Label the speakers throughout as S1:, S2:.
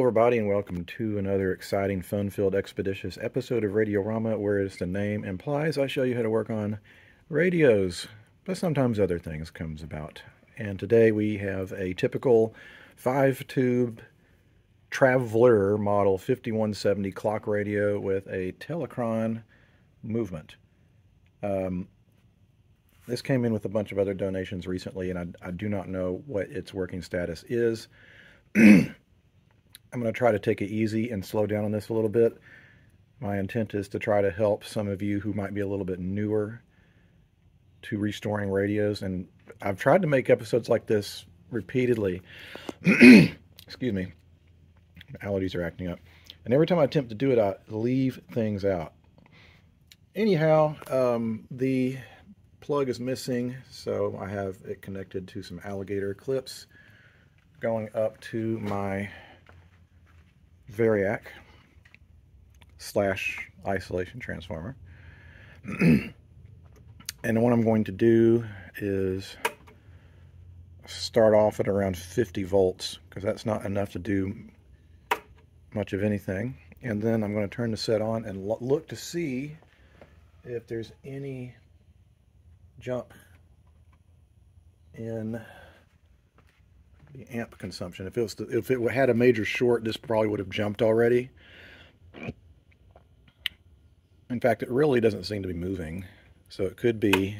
S1: everybody, and welcome to another exciting, fun-filled, expeditious episode of Radiorama, where, as the name implies, I show you how to work on radios, but sometimes other things comes about. And today we have a typical 5-tube Trav-ler model 5170 clock radio with a Telechron movement. This came in with a bunch of other donations recently, and I do not know what its working status is. I'm going to try to take it easy and slow down on this a little bit. My intent is to try to help some of you who might be a little bit newer to restoring radios, and I've tried to make episodes like this repeatedly. Excuse me. Allergies are acting up. And every time I attempt to do it, I leave things out. Anyhow, the plug is missing, so I have it connected to some alligator clips going up to my Variac / isolation transformer. And what I'm going to do is start off at around 50 volts, because that's not enough to do much of anything. And then I'm going to turn the set on and look to see if there's any jump in the amp consumption. If it had a major short, this probably would have jumped already. In fact, it really doesn't seem to be moving, so it could be.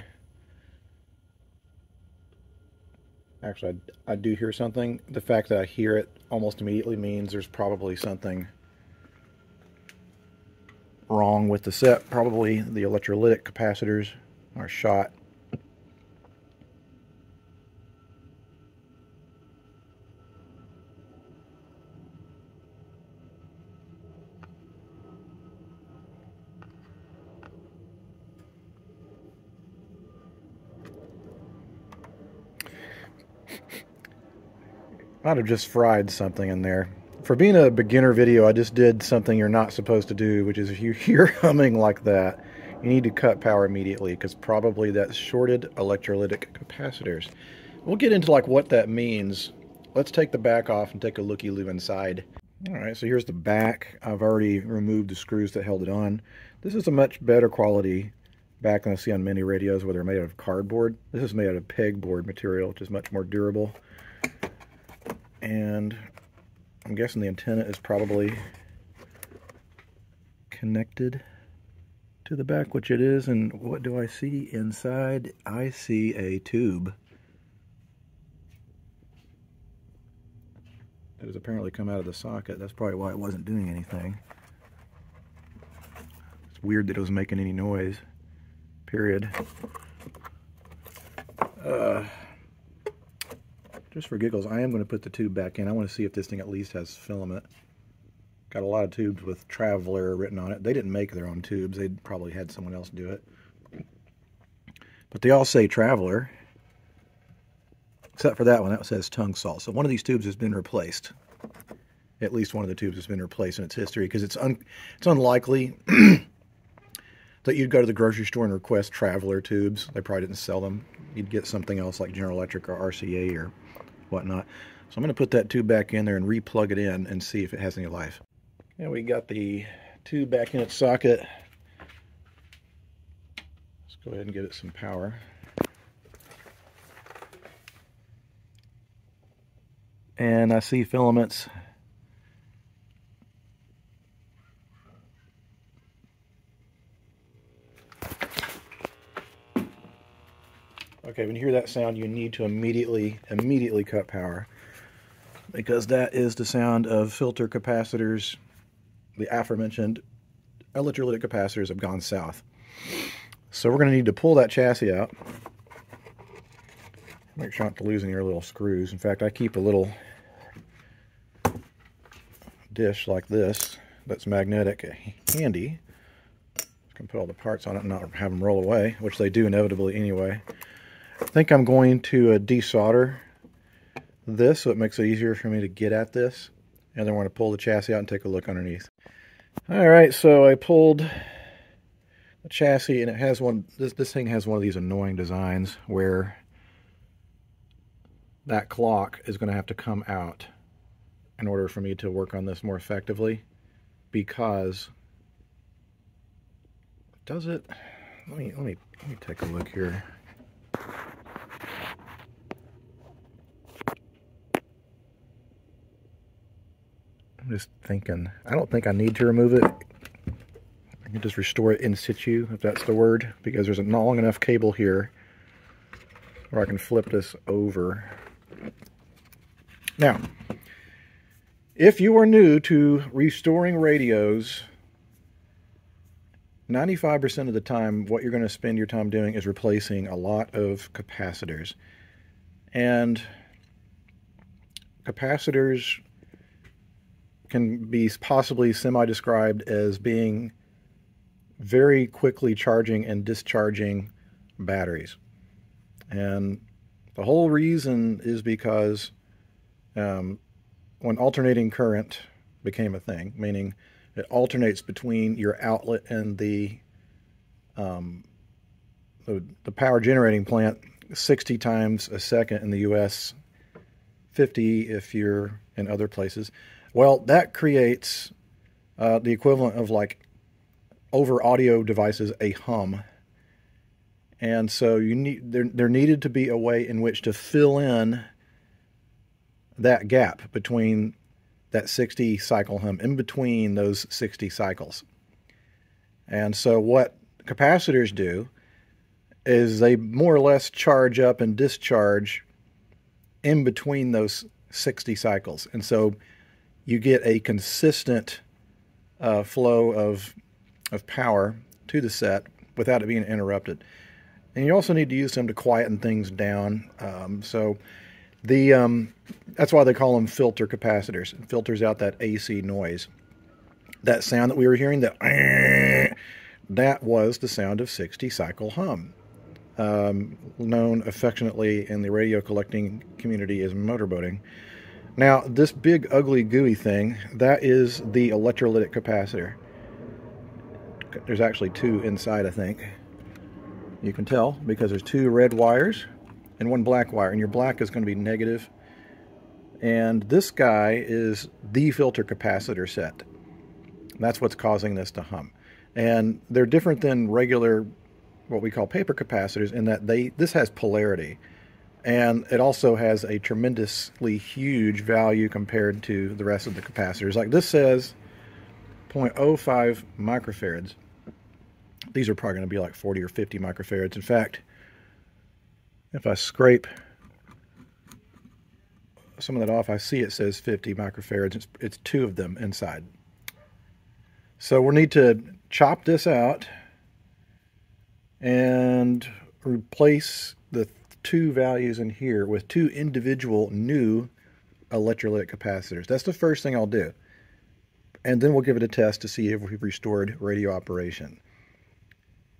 S1: Actually, I do hear something. The fact that I hear it almost immediately means there's probably something wrong with the set. Probably the electrolytic capacitors are shot. Might have just fried something in there. For being a beginner video, I just did something you're not supposed to do, which is if you hear humming like that, you need to cut power immediately, because probably that's shorted electrolytic capacitors. We'll get into like what that means. Let's take the back off and take a looky-loo inside. Alright, so here's the back. I've already removed the screws that held it on. This is a much better quality back than I see on many radios where they're made out of cardboard. This is made out of pegboard material, which is much more durable. And I'm guessing the antenna is probably connected to the back, which it is. And what do I see inside? I see a tube that has apparently come out of the socket. That's probably why it wasn't doing anything. It's weird that it was making any noise, period. Just for giggles, I am going to put the tube back in. I want to see if this thing at least has filament. Got a lot of tubes with Trav-ler written on it. They didn't make their own tubes. They probably had someone else do it. But they all say Trav-ler, except for that one. That says tongue salt. So one of these tubes has been replaced. At least one of the tubes has been replaced in its history, because it's unlikely that you'd go to the grocery store and request Trav-ler tubes. They probably didn't sell them. You'd get something else like General Electric or RCA or whatnot. So I'm going to put that tube back in there and re-plug it in and see if it has any life. And we got the tube back in its socket. Let's go ahead and give it some power. And I see filaments. Okay, when you hear that sound, you need to immediately cut power, because that is the sound of filter capacitors. The aforementioned electrolytic capacitors have gone south. So we're going to need to pull that chassis out. Make sure not to lose any of your little screws. In fact, I keep a little dish like this that's magnetic handy. You can put all the parts on it and not have them roll away, which they do inevitably anyway. I think I'm going to desolder this so it makes it easier for me to get at this. And then we're going to pull the chassis out and take a look underneath. Alright, so I pulled the chassis, and it has one. This thing has one of these annoying designs where that clock is going to have to come out in order for me to work on this more effectively, because does it? Let me take a look here. I'm just thinking. I don't think I need to remove it. I can just restore it in situ, if that's the word, because there's a long enough cable here where I can flip this over. Now, if you are new to restoring radios, 95% of the time, what you're going to spend your time doing is replacing a lot of capacitors. And capacitors can be possibly semi-described as being very quickly charging and discharging batteries. And the whole reason is because when alternating current became a thing, meaning it alternates between your outlet and the power generating plant 60 times a second in the US, 50 if you're in other places. Well, that creates the equivalent of, like, over audio devices, a hum. And so there needed to be a way in which to fill in that gap between that 60 cycle hum, in between those 60 cycles. And so what capacitors do is they more or less charge up and discharge in between those 60 cycles. And so you get a consistent flow of power to the set without it being interrupted. And you also need to use them to quieten things down. That's why they call them filter capacitors. It filters out that AC noise. That sound that we were hearing, that was the sound of 60 cycle hum, known affectionately in the radio collecting community as motorboating. Now, this big, ugly, gooey thing, that is the electrolytic capacitor. There's actually two inside, I think. You can tell because there's two red wires and one black wire, and your black is going to be negative. And this guy is the filter capacitor set. That's what's causing this to hum. And they're different than regular, what we call paper capacitors, in that this has polarity. And it also has a tremendously huge value compared to the rest of the capacitors. Like this says 0.05 microfarads. These are probably going to be like 40 or 50 microfarads. In fact, if I scrape some of that off, I see it says 50 microfarads. It's two of them inside. So we'll need to chop this out and replace the two values in here with two individual new electrolytic capacitors. That's the first thing I'll do. And then we'll give it a test to see if we've restored radio operation.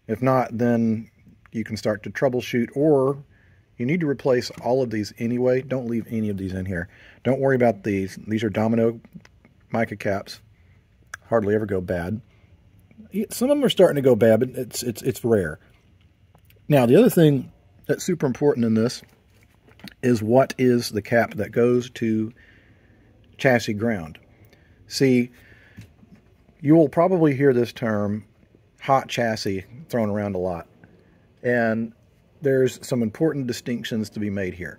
S1: If not, then you can start to troubleshoot, or you need to replace all of these anyway. Don't leave any of these in here. Don't worry about these. These are domino mica caps. Hardly ever go bad. Some of them are starting to go bad, but it's rare. Now, the other thing that's super important in this is what is the cap that goes to chassis ground. See, you will probably hear this term hot chassis thrown around a lot. And there's some important distinctions to be made here.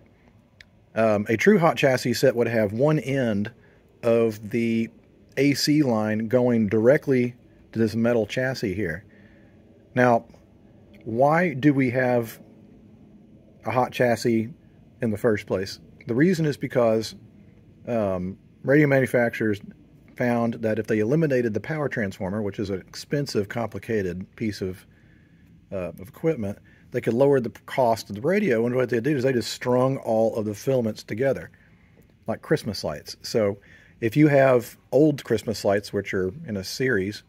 S1: A true hot chassis set would have one end of the AC line going directly to this metal chassis here. Now, why do we have a hot chassis in the first place? The reason is because radio manufacturers found that if they eliminated the power transformer, which is an expensive, complicated piece of equipment, they could lower the cost of the radio. And what they did is they just strung all of the filaments together, like Christmas lights. So if you have old Christmas lights, which are in a series,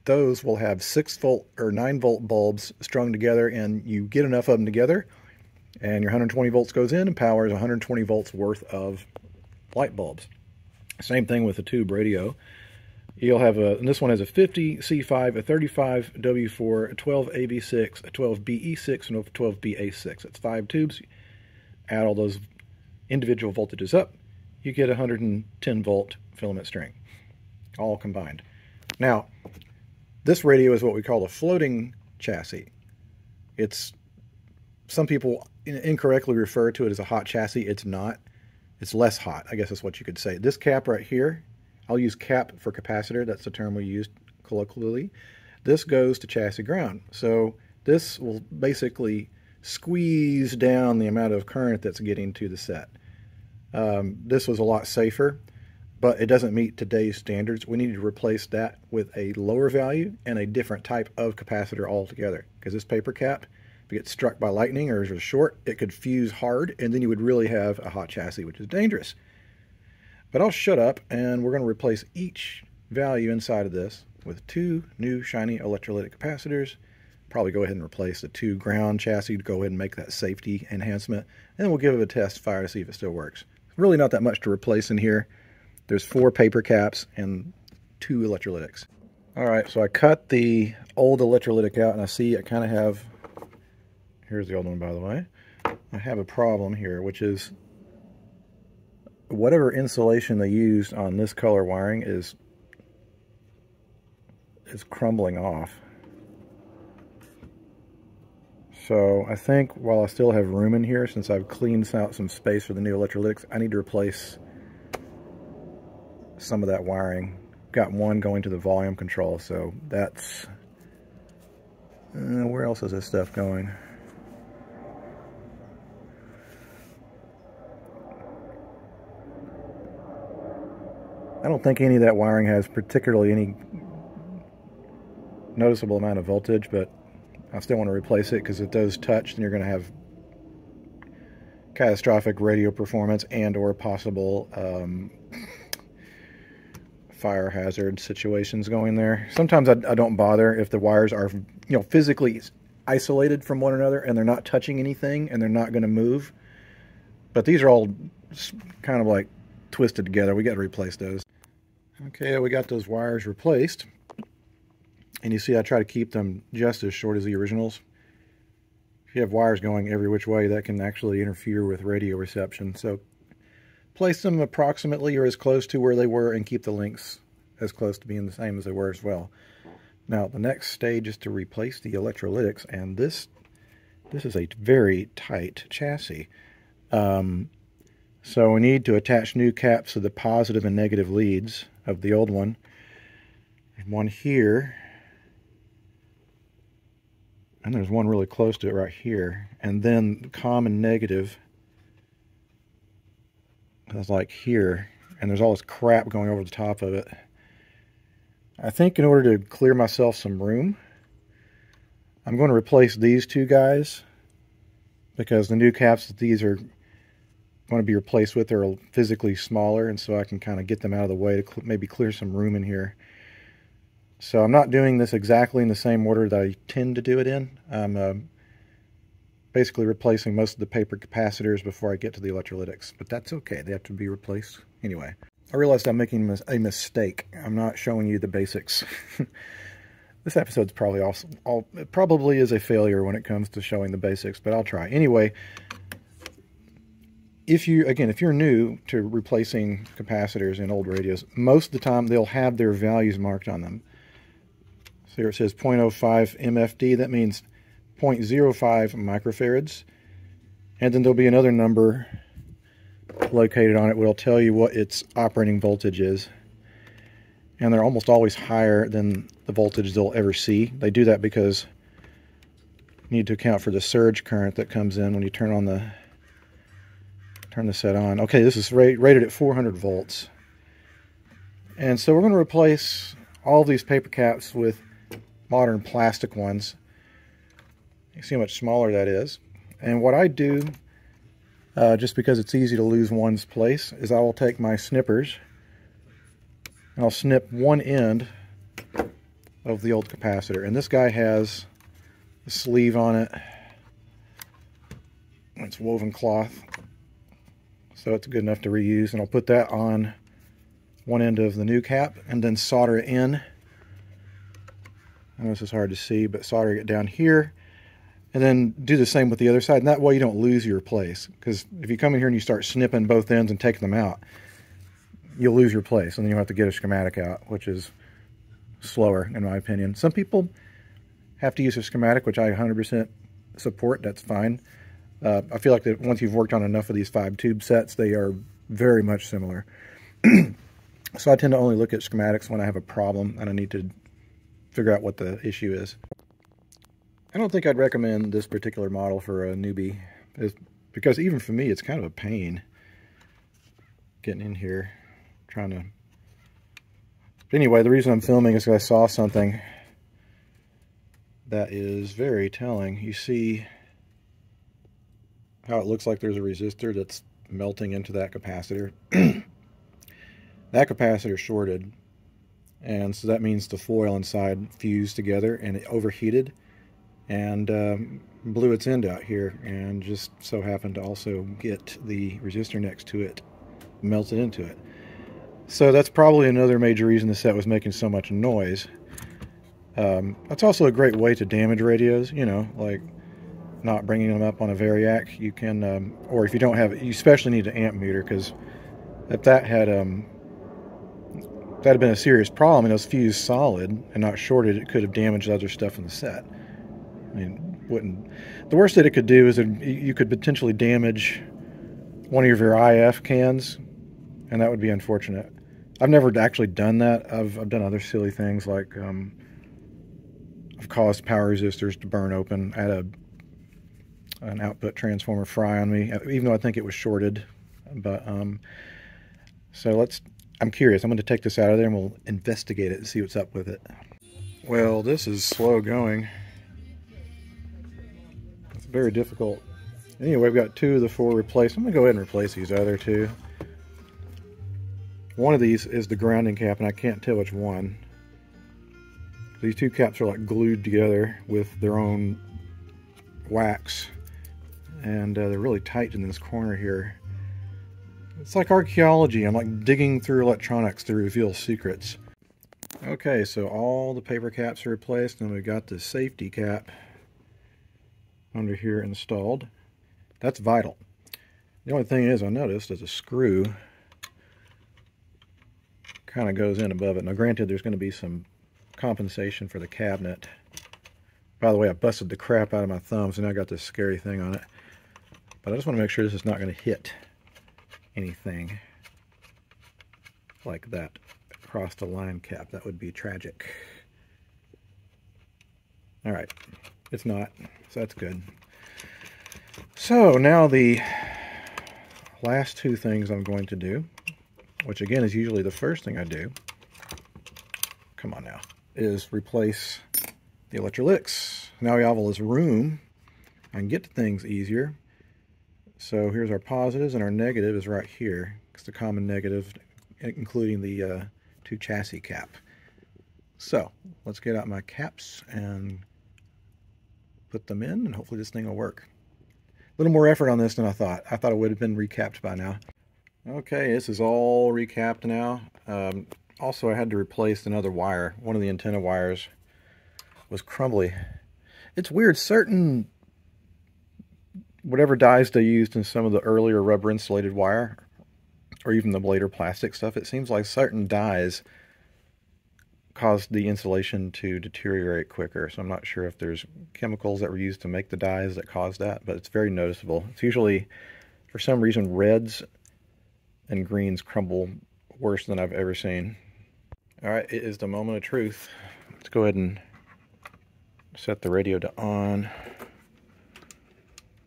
S1: those will have 6-volt or 9-volt bulbs strung together, and you get enough of them together, and your 120 volts goes in and powers 120 volts worth of light bulbs. Same thing with a tube radio. You'll have and this one has a 50 C5, a 35 W4, a 12 AB6, a 12 BE6, and a 12 BA6. That's 5 tubes. Add all those individual voltages up, you get 110 volt filament string, all combined. Now, this radio is what we call a floating chassis. Some people incorrectly refer to it as a hot chassis. It's not. It's less hot, I guess is what you could say. This cap right here, I'll use cap for capacitor. That's the term we use colloquially. This goes to chassis ground. So this will basically squeeze down the amount of current that's getting to the set. This was a lot safer, but it doesn't meet today's standards. We need to replace that with a lower value and a different type of capacitor altogether. Because this paper cap, if it gets struck by lightning or is a short, it could fuse hard, and then you would really have a hot chassis, which is dangerous. But I'll shut up, and we're going to replace each value inside of this with 2 new shiny electrolytic capacitors. Probably go ahead and replace the 2 ground chassis to go ahead and make that safety enhancement. And we'll give it a test fire to see if it still works. Really not that much to replace in here. There's 4 paper caps and 2 electrolytics. Alright, so I cut the old electrolytic out, and I see I kind of have... Here's the old one, by the way. I have a problem here, which is whatever insulation they used on this color wiring is crumbling off. So I think while I still have room in here, since I've cleaned out some space for the new electrolytics, I need to replace some of that wiring. Got one going to the volume control, so that's... where else is this stuff going? I don't think any of that wiring has particularly any noticeable amount of voltage, but I still want to replace it because if those touch, then you're going to have catastrophic radio performance and or possible fire hazard situations going there. Sometimes I don't bother if the wires are, physically isolated from one another and they're not touching anything and they're not going to move. But these are all kind of like twisted together. We got to replace those. Okay, we got those wires replaced. And you see I try to keep them just as short as the originals. If you have wires going every which way, that can actually interfere with radio reception. So place them approximately or as close to where they were and keep the lengths as close to being the same as they were as well. Now the next stage is to replace the electrolytics, and this is a very tight chassis. So we need to attach new caps to the positive and negative leads of the old one. And one here. And there's one really close to it right here. And then common negative is like here. And there's all this crap going over the top of it. I think in order to clear myself some room, I'm going to replace these 2 guys. Because the new caps that these are going to be replaced with are physically smaller, and so I can kind of get them out of the way to maybe clear some room in here. So I'm not doing this exactly in the same order that I tend to do it in. I'm basically replacing most of the paper capacitors before I get to the electrolytics, but that's okay. They have to be replaced anyway. I realized I'm making a mistake. I'm not showing you the basics. This episode's probably it probably is a failure when it comes to showing the basics, but I'll try. Anyway, if you're new to replacing capacitors in old radios, most of the time they'll have their values marked on them. So here it says 0.05 MFD, that means 0.05 microfarads. And then there'll be another number located on it which will tell you what its operating voltage is. And they're almost always higher than the voltage they'll ever see. They do that because you need to account for the surge current that comes in when you turn the set on. Okay, this is rated at 400 volts. And so we're going to replace all these paper caps with modern plastic ones. You see how much smaller that is. And what I do, just because it's easy to lose one's place, is I will take my snippers and I'll snip one end of the old capacitor. And this guy has a sleeve on it. It's woven cloth, so it's good enough to reuse. And I'll put that on one end of the new cap and then solder it in. I know this is hard to see, but soldering it down here. And then do the same with the other side. And that way you don't lose your place. Because if you come in here and you start snipping both ends and taking them out, you'll lose your place, and then you'll have to get a schematic out, which is slower, in my opinion. Some people have to use a schematic, which I 100% support. That's fine. I feel like that once you've worked on enough of these 5-tube sets, they are very much similar. So I tend to only look at schematics when I have a problem and I need to figure out what the issue is. I don't think I'd recommend this particular model for a newbie, because even for me, it's kind of a pain getting in here, trying to... But anyway, the reason I'm filming is because I saw something that is very telling. You see how it looks like there's a resistor that's melting into that capacitor. That capacitor shorted, and so that means the foil inside fused together and it overheated and blew its end out here, and just so happened to also get the resistor next to it melted into it. So that's probably another major reason the set was making so much noise. That's also a great way to damage radios, you know, like not bringing them up on a variac. You can, or if you don't have it, you especially need an amp meter, because if that had been a serious problem and it was fused solid and not shorted, it could have damaged other stuff in the set. I mean, the worst that it could do is that you could potentially damage one of your IF cans, and that would be unfortunate. I've never actually done that. I've done other silly things, like I've caused power resistors to burn open. I had an output transformer fry on me, even though I think it was shorted. But so I'm curious. I'm going to take this out of there and we'll investigate it and see what's up with it. Well, this is slow going. It's very difficult. Anyway, we've got 2 of the 4 replaced. I'm going to go ahead and replace these other 2. One of these is the grounding cap, and I can't tell which one. These 2 caps are like glued together with their own wax, and they're really tight in this corner here. It's like archaeology. I'm like digging through electronics to reveal secrets. Okay, so all the paper caps are replaced, and we've got the safety cap under here installed. That's vital. The only thing is, I noticed is a screw kind of goes in above it. Now granted, there's going to be some compensation for the cabinet. By the way, I busted the crap out of my thumb, so now I got this scary thing on it. But I just want to make sure this is not going to hit anything like that across the line cap. That would be tragic. Alright, it's not, so that's good. So now the last 2 things I'm going to do, which again is usually the first thing I do, come on now, is replace the electrolytics. Now we have all this room, I can get to things easier. So here's our positives, and our negative is right here. It's the common negative, including the 2 chassis cap. So let's get out my caps and put them in, and hopefully this thing will work. A little more effort on this than I thought. I thought it would have been recapped by now. Okay, this is all recapped now. Also, I had to replace another wire. One of the antenna wires was crumbly. It's weird, certain whatever dyes they used in some of the earlier rubber insulated wire, or even the later plastic stuff, it seems like certain dyes caused the insulation to deteriorate quicker. So I'm not sure if there's chemicals that were used to make the dyes that caused that, but it's very noticeable. It's usually, for some reason, reds and greens crumble worse than I've ever seen. Alright, it is the moment of truth. Let's go ahead and set the radio to on.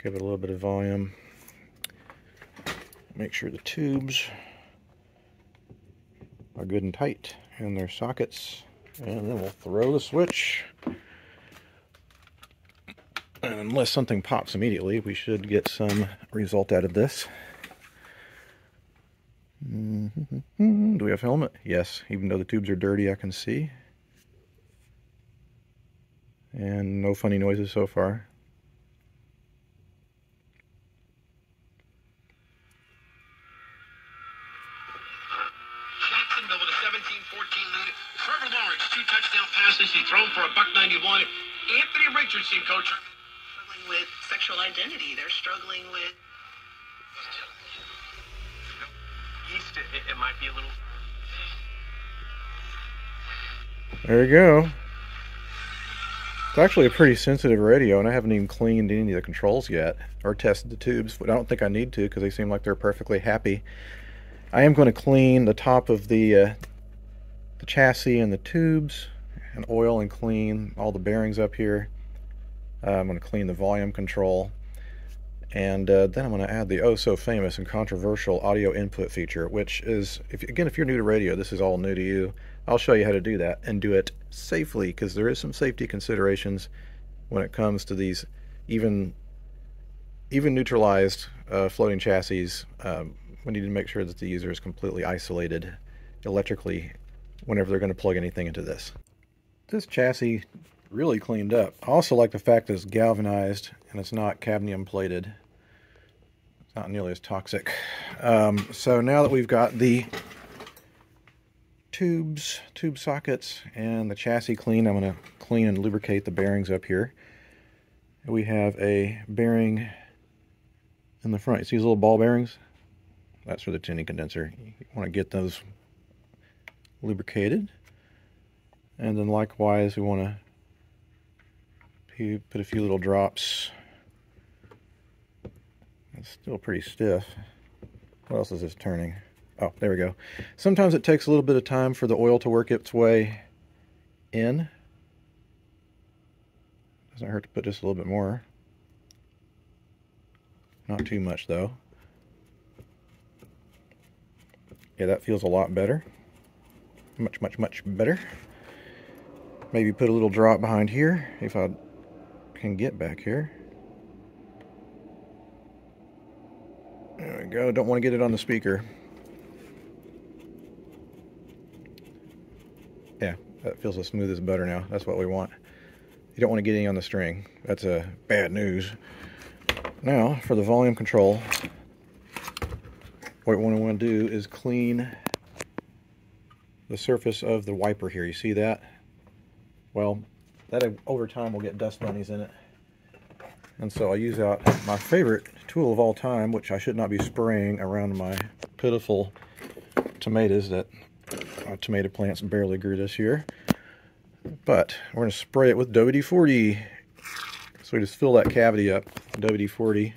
S1: Give it a little bit of volume. Make sure the tubes are good and tight in their sockets. And then we'll throw the switch. And unless something pops immediately, we should get some result out of this. Do we have helmet? Yes, even though the tubes are dirty, I can see. And no funny noises so far.
S2: Jacksonville with a 17-14 lead. Trevor Lawrence, 2 touchdown passes. He thrown for a $191. Anthony Richardson, coach.
S3: Struggling with sexual identity. They're struggling with...
S2: Easton it might be a little...
S1: There you go. It's actually a pretty sensitive radio, and I haven't even cleaned any of the controls yet, or tested the tubes, but I don't think I need to because they seem like they're perfectly happy. I am going to clean the top of the chassis and the tubes, and oil and clean all the bearings up here. I'm going to clean the volume control, and then I'm going to add the oh-so-famous and controversial audio input feature, which is, if you're new to radio, this is all new to you. I'll show you how to do that and do it safely, because there is some safety considerations when it comes to these even neutralized floating chassis. We need to make sure that the user is completely isolated electrically whenever they're going to plug anything into this. This chassis really cleaned up. I also like the fact that it's galvanized and it's not cadmium plated. It's not nearly as toxic. So now that we've got the tube sockets and the chassis clean, I'm going to clean and lubricate the bearings up here. We have a bearing in the front. You see these little ball bearings? That's for the tuning condenser. You want to get those lubricated. And then likewise, we want to put a few little drops. It's still pretty stiff. What else is this turning? Oh, there we go. Sometimes it takes a little bit of time for the oil to work its way in. Doesn't hurt to put just a little bit more. Not too much though. Yeah, that feels a lot better. Much better. Maybe put a little drop behind here if I can get back here. There we go. Don't want to get it on the speaker. Yeah, that feels as smooth as butter now. That's what we want. You don't want to get any on the string. That's bad news. Now, for the volume control, what we want to do is clean the surface of the wiper here. You see that? Well, that over time will get dust bunnies in it. And so I use out my favorite tool of all time, which I should not be spraying around my pitiful tomatoes that tomato plants barely grew this year. But we're going to spray it with WD-40. So we just fill that cavity up, WD-40.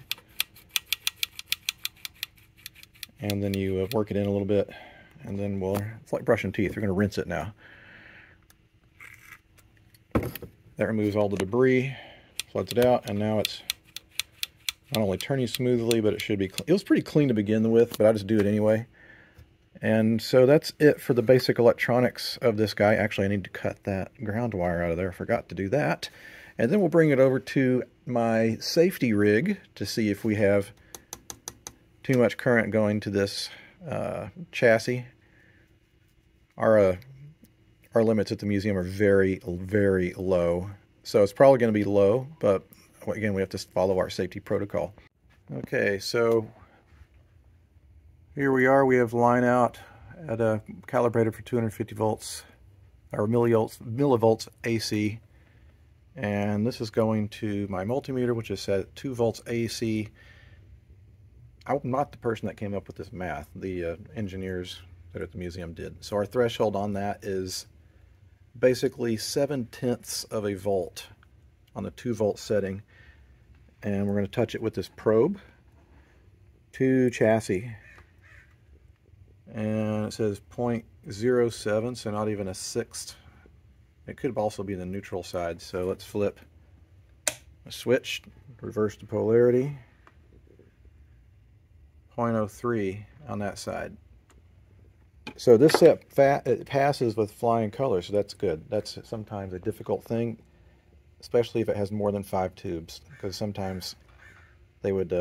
S1: And then you work it in a little bit. And then it's like brushing teeth. We're going to rinse it now. That removes all the debris, floods it out, and now it's not only turning smoothly, but it should be clean. It was pretty clean to begin with, but I just do it anyway. And so that's it for the basic electronics of this guy. Actually, I need to cut that ground wire out of there. I forgot to do that. And then we'll bring it over to my safety rig to see if we have too much current going to this chassis. Our limits at the museum are very, very low. So it's probably going to be low, but again, we have to follow our safety protocol. Okay, so here we are. We have line out at a calibrated for 250 volts, or millivolts AC. And this is going to my multimeter, which is set at 2 volts AC. I'm not the person that came up with this math. The engineers that are at the museum did. So our threshold on that is basically 7/10 of a volt on the 2 volt setting. And we're going to touch it with this probe to chassis. And it says 0.07, so not even a sixth. It could also be the neutral side. So let's flip a switch, reverse the polarity. 0.03 on that side. So this set it passes with flying colors, so that's good. That's sometimes a difficult thing, especially if it has more than 5 tubes, because sometimes they would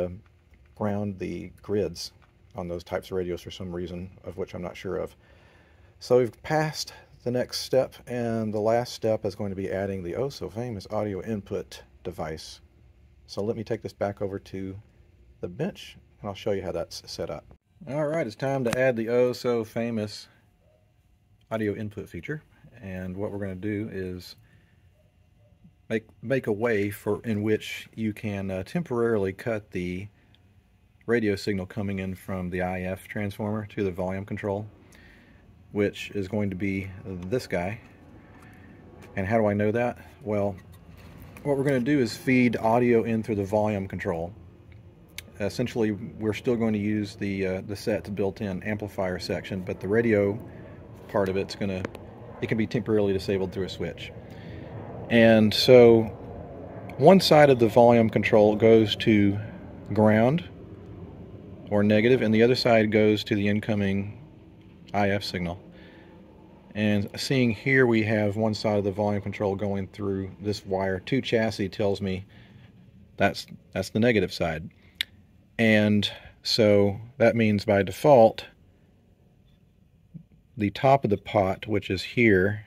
S1: ground the grids on those types of radios for some reason, of which I'm not sure of. So we've passed the next step, and the last step is going to be adding the oh-so-famous audio input device. So let me take this back over to the bench, and I'll show you how that's set up. Alright, it's time to add the oh-so-famous audio input feature. And what we're going to do is make a way in which you can temporarily cut the radio signal coming in from the IF transformer to the volume control, which is going to be this guy. And how do I know that? Well, what we're going to do is feed audio in through the volume control. Essentially, we're still going to use the set's built-in amplifier section, but the radio part of it can be temporarily disabled through a switch. And so one side of the volume control goes to ground or negative, and the other side goes to the incoming IF signal. And seeing here we have one side of the volume control going through this wire to chassis tells me that's the negative side. And so that means by default the top of the pot, which is here,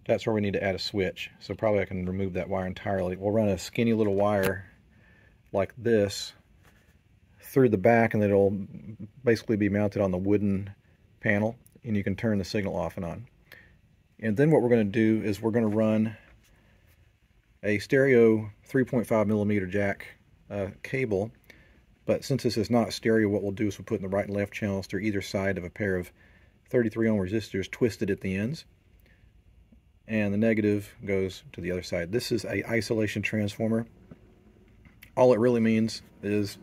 S1: that's where we need to add a switch. So probably I can remove that wire entirely. We'll run a skinny little wire like this through the back, and it'll basically be mounted on the wooden panel, and you can turn the signal off and on. And then what we're going to do is we're going to run a stereo 3.5 millimeter jack cable, but since this is not stereo, what we'll do is we'll put in the right and left channels through either side of a pair of 33 ohm resistors twisted at the ends, and the negative goes to the other side. This is a isolation transformer. All it really means is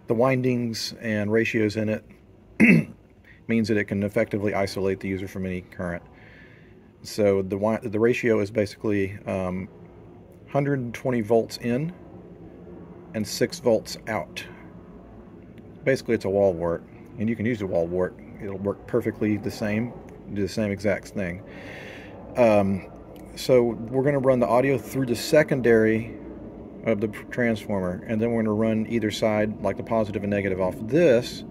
S1: the windings and ratios in it means that it can effectively isolate the user from any current. So the ratio is basically 120 volts in and 6 volts out. Basically it's a wall wart, and you can use a wall wart. It'll work perfectly the same, do the same exact thing. So we're going to run the audio through the secondary of the transformer, and then we're going to run either side, like the positive and negative, off this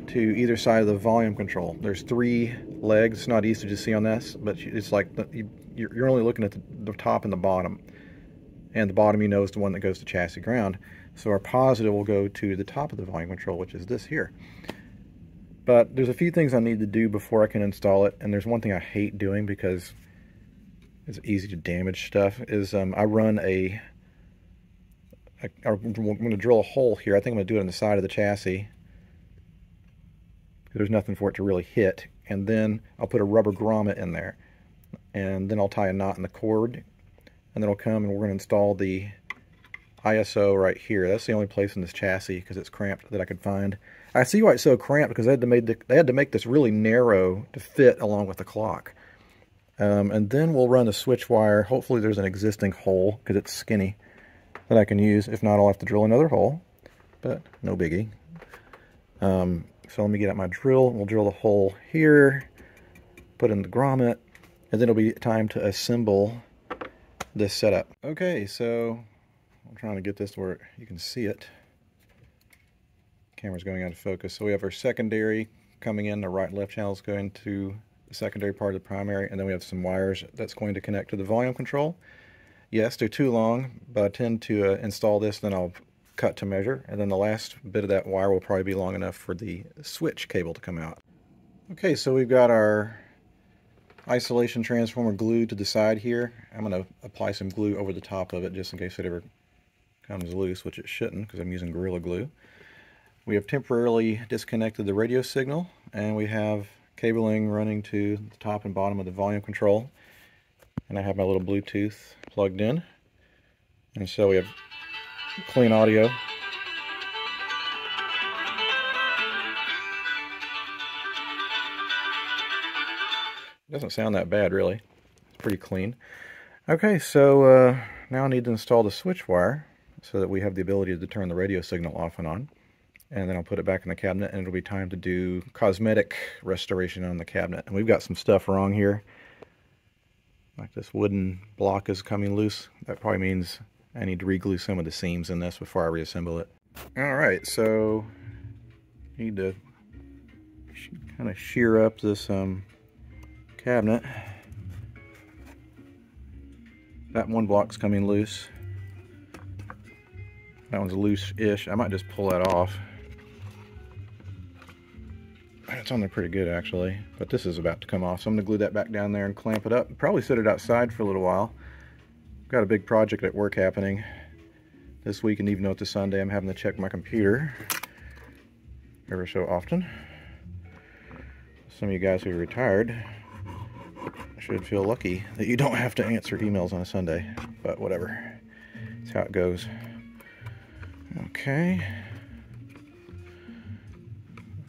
S1: to either side of the volume control. There's 3 legs. It's not easy to see on this, but it's like you're only looking at the top and the bottom, and the bottom, you know, is the one that goes to chassis ground. So our positive will go to the top of the volume control, which is this here. But there's a few things I need to do before I can install it, and there's one thing I hate doing because it's easy to damage stuff, is I'm going to drill a hole here. I think I'm going to do it on the side of the chassis. There's nothing for it to really hit. And then I'll put a rubber grommet in there. And then I'll tie a knot in the cord. And then I'll come and we're going to install the ISO right here. That's the only place in this chassis, because it's cramped, that I could find. I see why it's so cramped, because they had to make this really narrow to fit along with the clock. And then we'll run the switch wire. Hopefully there's an existing hole, because it's skinny, that I can use. If not, I'll have to drill another hole, but no biggie. So let me get out my drill. We'll drill the hole here, put in the grommet, and then it'll be time to assemble this setup. Okay, so I'm trying to get this to where you can see it. Camera's going out of focus. So we have our secondary coming in, the right and left channels going to the secondary part of the primary, and then we have some wires that's going to connect to the volume control. Yes, they're too long, but I tend to install this, then I'll cut to measure, and then the last bit of that wire will probably be long enough for the switch cable to come out. Okay, so we've got our isolation transformer glued to the side here. I'm going to apply some glue over the top of it just in case it ever comes loose, which it shouldn't because I'm using Gorilla Glue. We have temporarily disconnected the radio signal, and we have cabling running to the top and bottom of the volume control. And I have my little Bluetooth plugged in. And so we have clean audio. It doesn't sound that bad, really. It's pretty clean. Okay, so now I need to install the switch wire so that we have the ability to turn the radio signal off and on. And then I'll put it back in the cabinet, and it'll be time to do cosmetic restoration on the cabinet. And we've got some stuff wrong here. Like this wooden block is coming loose. That probably means I need to re-glue some of the seams in this before I reassemble it. Alright, so I need to kind of shear up this cabinet. That one block's coming loose. That one's loose-ish. I might just pull that off. It's on there pretty good, actually, but this is about to come off, so I'm going to glue that back down there and clamp it up. Probably set it outside for a little while. Got a big project at work happening this week, and even though it's a Sunday, I'm having to check my computer ever so often. Some of you guys who are retired should feel lucky that you don't have to answer emails on a Sunday, but whatever. That's how it goes. Okay.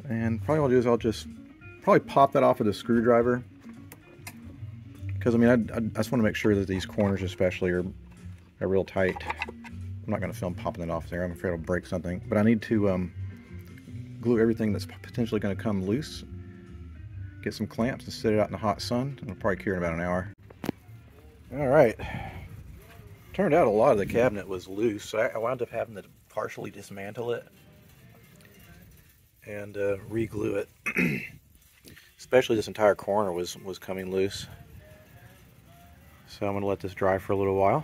S1: And probably what I'll do is I'll just probably pop that off with a screwdriver. Because, I mean, I just want to make sure that these corners especially are real tight. I'm not going to film popping it off there. I'm afraid it'll break something. But I need to glue everything that's potentially going to come loose. Get some clamps and sit it out in the hot sun. It'll probably cure in about an hour. Alright. Turned out a lot of the cabinet was loose, so I wound up having to partially dismantle it and re-glue it. Especially this entire corner was coming loose. So I'm going to let this dry for a little while.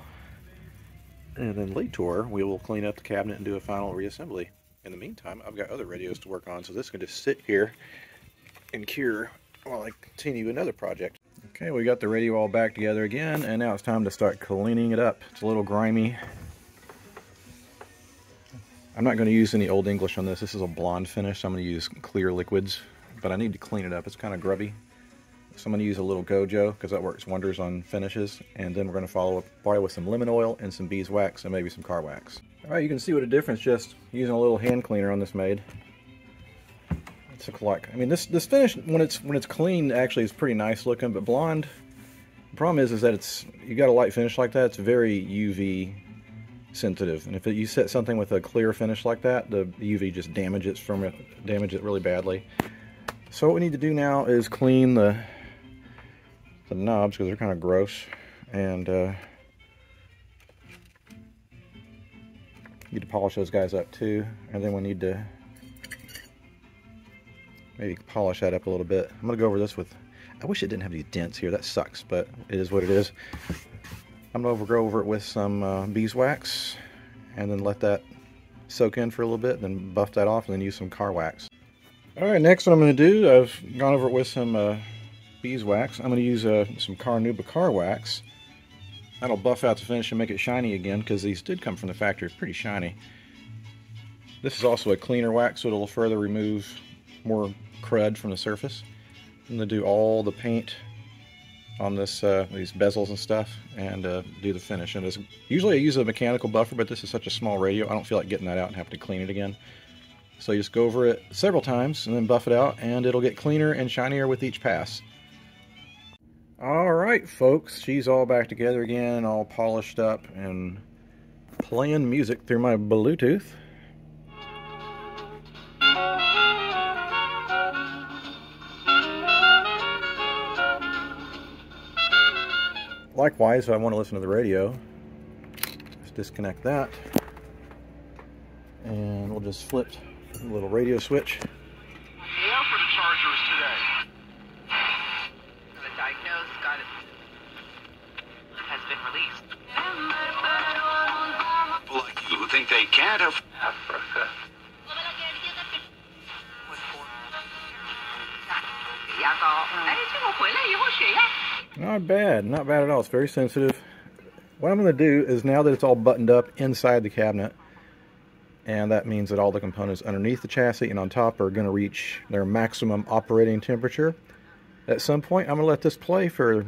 S1: And then later, we will clean up the cabinet and do a final reassembly. In the meantime, I've got other radios to work on, so this can just sit here and cure while I continue another project. Okay, we got the radio all back together again, and now it's time to start cleaning it up. It's a little grimy. I'm not going to use any Old English on this. This is a blonde finish, so I'm going to use clear liquids, but I need to clean it up. It's kind of grubby. So I'm going to use a little Gojo, because that works wonders on finishes, and then we're going to follow up probably with some lemon oil and some beeswax and maybe some car wax. Alright, you can see what a difference just using a little hand cleaner on this made. It's a Clock. I mean, this finish, when it's clean, actually is pretty nice looking, but blonde, the problem is that you got a light finish like that, it's very UV sensitive, and if you set something with a clear finish like that, the UV just damage it really badly. So what we need to do now is clean the knobs, because they're kind of gross, and need to polish those guys up too, and then we need to maybe polish that up a little bit. I'm going to go over this with, I wish it didn't have these dents here, that sucks, but it is what it is. I'm going to go over it with some beeswax, and then let that soak in for a little bit, then buff that off, and then use some car wax. Alright, next what I'm going to do, I've gone over it with some beeswax. I'm going to use some Carnauba car wax. That'll buff out the finish and make it shiny again, because these did come from the factory. It's pretty shiny. This is also a cleaner wax, so it'll further remove more crud from the surface. I'm going to do all the paint on this these bezels and stuff, and do the finish. And usually I use a mechanical buffer, but this is such a small radio, I don't feel like getting that out and having to clean it again. So you just go over it several times and then buff it out, and it'll get cleaner and shinier with each pass. Alright folks, she's all back together again, all polished up and playing music through my Bluetooth. Likewise, if I want to listen to the radio, let's disconnect that, and we'll just flip a little radio switch.
S2: More for the Chargers today.
S3: The diagnosed has been released.
S2: People like you who think they can't have Africa.
S1: Not bad, not bad at all. It's very sensitive. What I'm going to do is, now that it's all buttoned up inside the cabinet, and that means that all the components underneath the chassis and on top are going to reach their maximum operating temperature. At some point, I'm going to let this play for...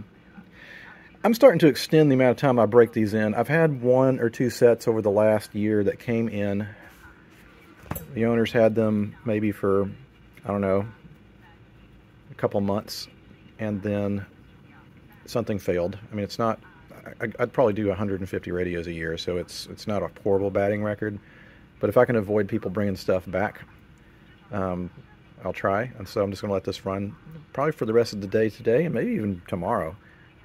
S1: I'm starting to extend the amount of time I break these in. I've had 1 or 2 sets over the last year that came in. The owners had them maybe for, I don't know, a couple months, and then something failed. I mean, it's not... I'd probably do 150 radios a year, so it's not a horrible batting record. But if I can avoid people bringing stuff back, I'll try. And so I'm just going to let this run probably for the rest of the day today, and maybe even tomorrow.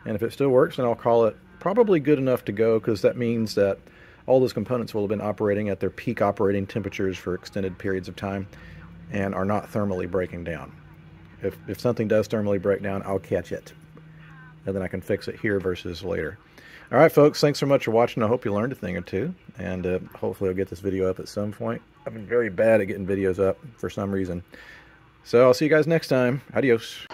S1: And if it still works, then I'll call it probably good enough to go, because that means that all those components will have been operating at their peak operating temperatures for extended periods of time and are not thermally breaking down. If something does thermally break down, I'll catch it, and then I can fix it here versus later. All right, folks, thanks so much for watching. I hope you learned a thing or two, and hopefully I'll get this video up at some point. I've been very bad at getting videos up for some reason. So I'll see you guys next time. Adios.